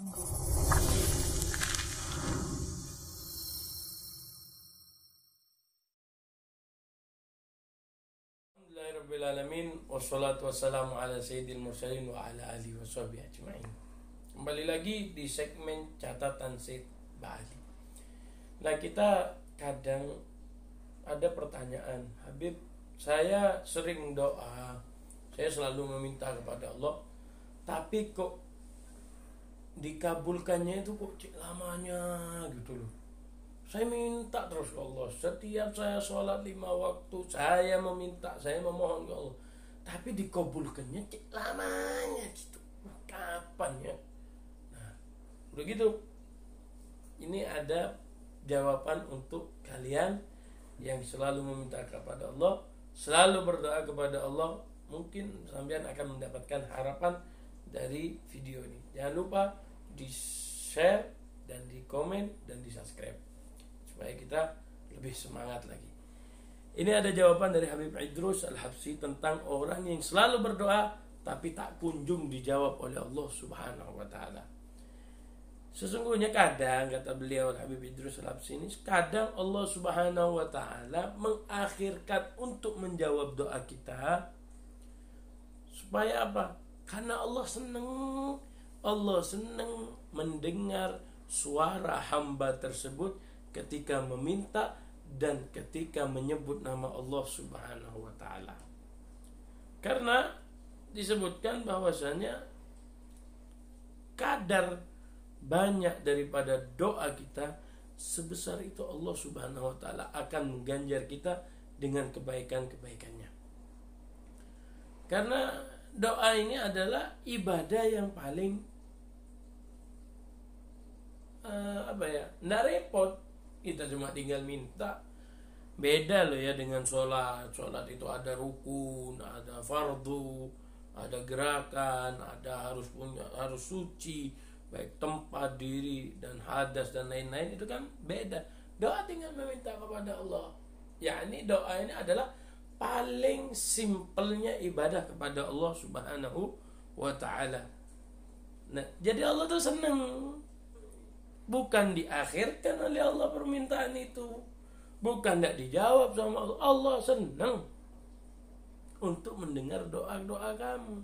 Alhamdulillahirrabbilalamin. Wassalatu wassalamu ala sayyidil mursalin wa ala alihi wa sahbihi ajma'in. Kembali lagi di segmen catatan Syed Ba'ali. Nah, kita kadang ada pertanyaan, Habib, saya sering doa, saya selalu meminta kepada Allah, tapi kok dikabulkannya itu kok lamanya gitu loh. Saya minta terus ke Allah, setiap saya sholat 5 waktu saya meminta, saya memohon ke Allah, tapi dikabulkannya lamanya gitu. Kapan ya? Nah, udah gitu, ini ada jawaban untuk kalian yang selalu meminta kepada Allah, selalu berdoa kepada Allah. Mungkin sampean akan mendapatkan harapan dari video ini. Jangan lupa di share dan di komen dan di subscribe supaya kita lebih semangat lagi. Ini ada jawaban dari Habib Idrus Al-Habsyi tentang orang yang selalu berdoa tapi tak kunjung dijawab oleh Allah Subhanahu wa taala. Sesungguhnya kadang, kata beliau Habib Idrus Al-Habsyi ini, kadang Allah Subhanahu wa taala mengakhirkan untuk menjawab doa kita supaya apa? Karena Allah senang mendengar suara hamba tersebut ketika meminta dan ketika menyebut nama Allah Subhanahu wa taala. Karena disebutkan bahwasanya kadar banyak daripada doa kita sebesar itu Allah Subhanahu wa taala akan mengganjar kita dengan kebaikan-kebaikannya. Karena doa ini adalah ibadah yang paling nggak repot. Kita cuma tinggal minta. Beda loh ya dengan sholat. Sholat itu ada rukun, ada fardu, ada gerakan, ada harus suci, baik tempat, diri, dan hadas dan lain-lain. Itu kan beda. Doa tinggal meminta kepada Allah. Ya, ini doa ini adalah paling simpelnya ibadah kepada Allah Subhanahu wa ta'ala. Nah, jadi Allah tuh senang. Bukan diakhirkan oleh Allah permintaan itu, bukan tidak dijawab sama Allah. Allah senang untuk mendengar doa-doa kamu.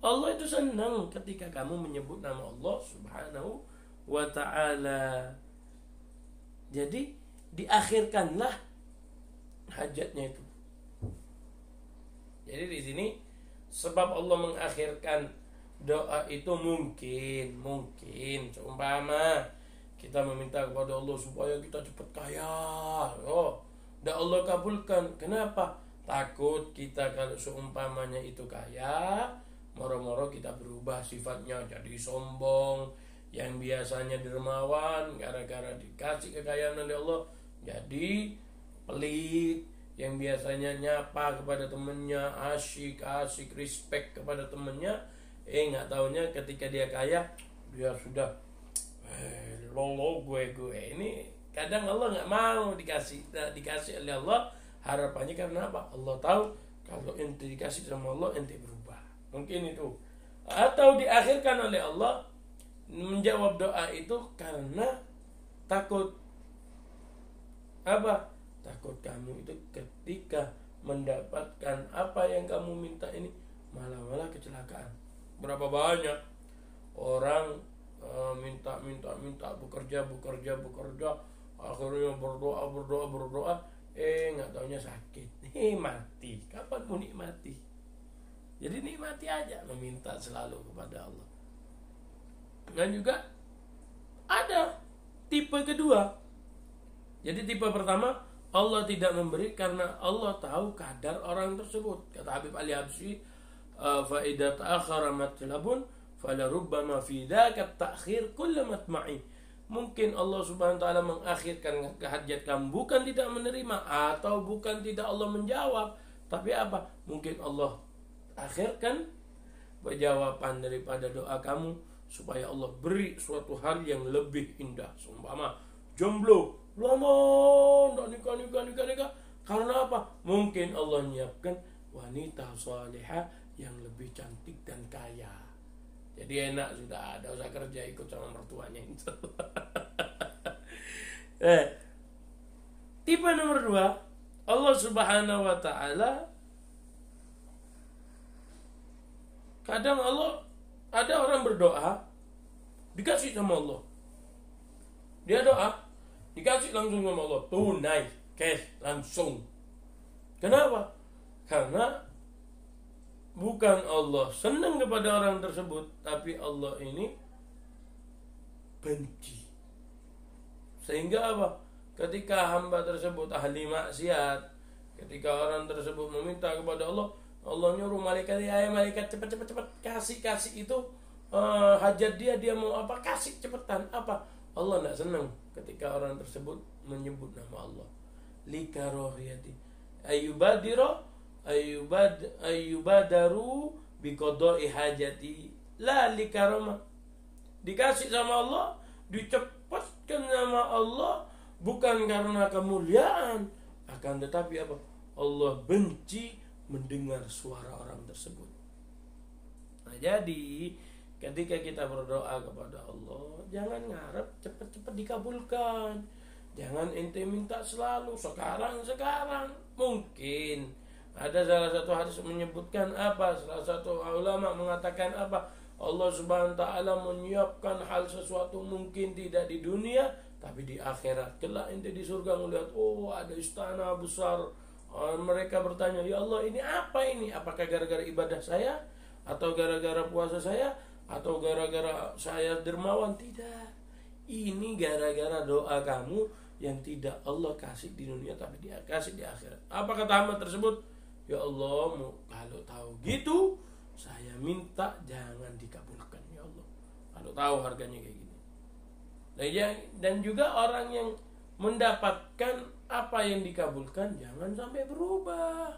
Allah itu senang ketika kamu menyebut nama Allah Subhanahu wa ta'ala. Jadi diakhirkanlah hajatnya itu. Jadi di sini sebab Allah mengakhirkan doa itu mungkin seumpama kita meminta kepada Allah supaya kita cepat kaya, dan Allah kabulkan. Kenapa? Takut kita kalau seumpamanya itu kaya, moro-moro kita berubah sifatnya jadi sombong, yang biasanya dermawan gara-gara dikasih kekayaan oleh Allah jadi pelit, yang biasanya nyapa kepada temennya, asik respect kepada temennya, nggak taunya ketika dia kaya dia sudah lolo gue ini. Kadang Allah nggak mau dikasih oleh Allah. Harapannya karena apa? Allah tahu kalau ente dikasih sama Allah ente berubah. Mungkin itu. Atau diakhirkan oleh Allah menjawab doa itu karena takut apa? Takut kamu itu ketika mendapatkan apa yang kamu minta ini malah kecelakaan. Berapa banyak orang minta bekerja, akhirnya berdoa, nggak taunya sakit, mati. Kapan mau nikmati? Jadi nikmati aja, meminta selalu kepada Allah. Dan juga ada tipe kedua. Jadi tipe pertama, Allah tidak memberi karena Allah tahu kadar orang tersebut. Kata Habib Al-Habsyi, fa idza ta'akhkhara matlabun fala rubbama fi dzaka at-ta'khir kullu matma'i. Mungkin Allah Subhanahu wa taala mengakhirkan hajat kamu bukan tidak menerima atau bukan tidak Allah menjawab, tapi apa? Mungkin Allah akhirkan jawaban daripada doa kamu supaya Allah beri suatu hal yang lebih indah. Seumpama jomblo, lama ndak nikah. Karena apa? Mungkin Allah menyiapkan wanita salihah yang lebih cantik dan kaya. Jadi enak sudah, ada usah kerja, ikut sama mertuanya. Tipe nomor 2, Allah Subhanahu wa Ta'ala, kadang Allah, ada orang berdoa dikasih sama Allah. Dia doa dikasih langsung sama Allah, tunai, cash, langsung. Kenapa? Karena bukan Allah senang kepada orang tersebut, tapi Allah ini benci. Sehingga apa? Ketika hamba tersebut ahli maksiat, ketika orang tersebut meminta kepada Allah, Allah nyuruh malaikat, ya malaikat cepat kasih itu hajat dia mau apa, kasih cepetan. Apa? Allah tidak senang ketika orang tersebut menyebut nama Allah. Likarohiyati ayubadaru biqada'i hajati la likarama. Dikasih sama Allah, dicepatkan sama Allah, bukan karena kemuliaan, akan tetapi apa? Allah benci mendengar suara orang tersebut. Nah, jadi ketika kita berdoa kepada Allah, jangan ngarep cepat-cepat dikabulkan. Jangan ente minta selalu sekarang. Mungkin ada salah satu hadis menyebutkan apa? Salah satu ulama mengatakan apa? Allah Subhanahu wa Ta'ala menyiapkan hal sesuatu mungkin tidak di dunia, tapi di akhirat. Kelak ente di surga melihat, oh ada istana besar. Mereka bertanya, ya Allah ini apa ini? Apakah gara-gara ibadah saya? Atau gara-gara puasa saya? Atau gara-gara saya dermawan? Tidak. Ini gara-gara doa kamu yang tidak Allah kasih di dunia, tapi dia kasih di akhirat. Apa kata hamba tersebut? Ya Allah, kalau tahu gitu, saya minta jangan dikabulkan ya Allah. Kalau tahu harganya kayak gini. Dan juga orang yang mendapatkan apa yang dikabulkan, jangan sampai berubah.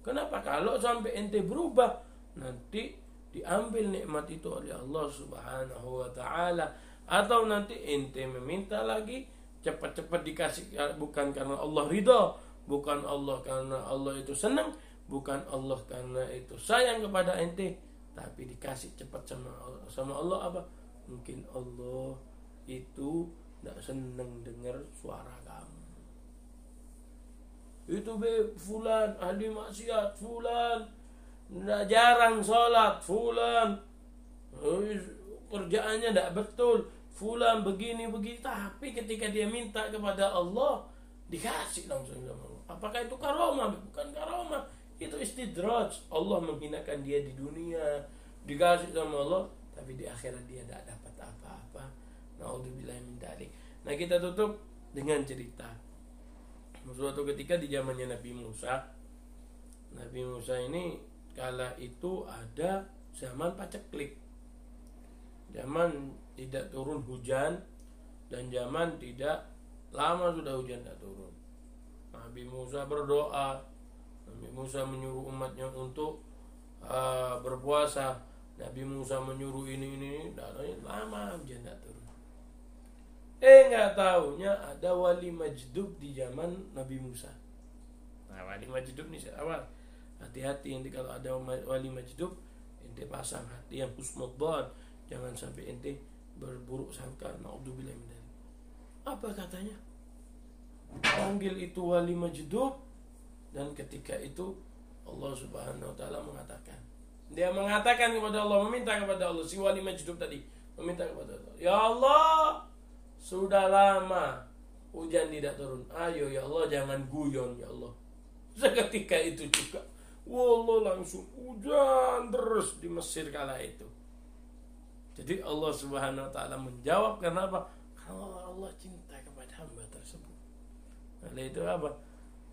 Kenapa? Kalau sampai ente berubah, nanti diambil nikmat itu oleh Allah Subhanahu wa Ta'ala. Atau nanti ente meminta lagi, cepat-cepat dikasih, bukan karena Allah ridha, bukan Allah karena Allah itu senang, bukan Allah karena itu sayang kepada ente, tapi dikasih cepat sama Allah. Apa? Mungkin Allah itu tidak senang dengar suara kamu. Itu fulan ahli maksiat, fulan jarang sholat, fulan kerjaannya tidak betul, fulan begini. Tapi ketika dia minta kepada Allah, dikasih langsung sama Allah. Apakah itu karomah? Bukan karomah, itu istidraj. Allah menghinakan dia di dunia, dikasih sama Allah, tapi di akhirat dia tidak dapat apa-apa. Naudzubillah min dzalik. Nah, kita tutup dengan cerita. Suatu ketika di zamannya Nabi Musa ini kala itu ada zaman paceklik, zaman tidak turun hujan, dan zaman tidak lama sudah hujan tidak turun. Nabi Musa berdoa, Nabi Musa menyuruh umatnya untuk berpuasa. Nabi Musa menyuruh ini, lama hujan tidak turun. Nggak taunya ada wali majdub di zaman Nabi Musa. Nah, wali majdub ini awal. Hati-hati nanti kalau ada wali majdub, ente pasang hati yang husnudzon, jangan sampai ente berburuk sangka. Naudzubillah min dzalik. Apa katanya? Panggil itu wali majdub, dan ketika itu Allah Subhanahu wa Ta'ala mengatakan, dia mengatakan kepada Allah, meminta kepada Allah, si wali majdub tadi meminta kepada Allah, ya Allah, sudah lama hujan tidak turun. Ayo ya Allah, jangan guyon ya Allah. Seketika itu juga, wallah, langsung hujan terus di Mesir kala itu. Jadi Allah Subhanahu wa Ta'ala menjawab, kenapa? Karena Allah cinta kepada hamba tersebut. Oleh itu apa?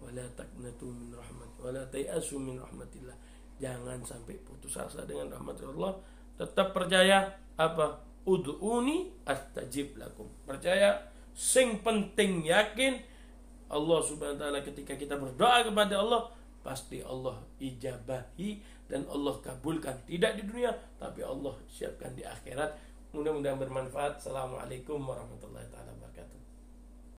Wala taqnatu min rahmat, wala tayasu min rahmatillah. Jangan sampai putus asa dengan rahmat Allah. Tetap percaya apa? Ud'uni astajib lakum. Percaya, sing penting yakin Allah Subhanahu wa Ta'ala ketika kita berdoa kepada Allah, pasti Allah ijabahi dan Allah kabulkan. Tidak di dunia, tapi Allah siapkan di akhirat. Mudah-mudahan bermanfaat. Assalamualaikum warahmatullahi wabarakatuh.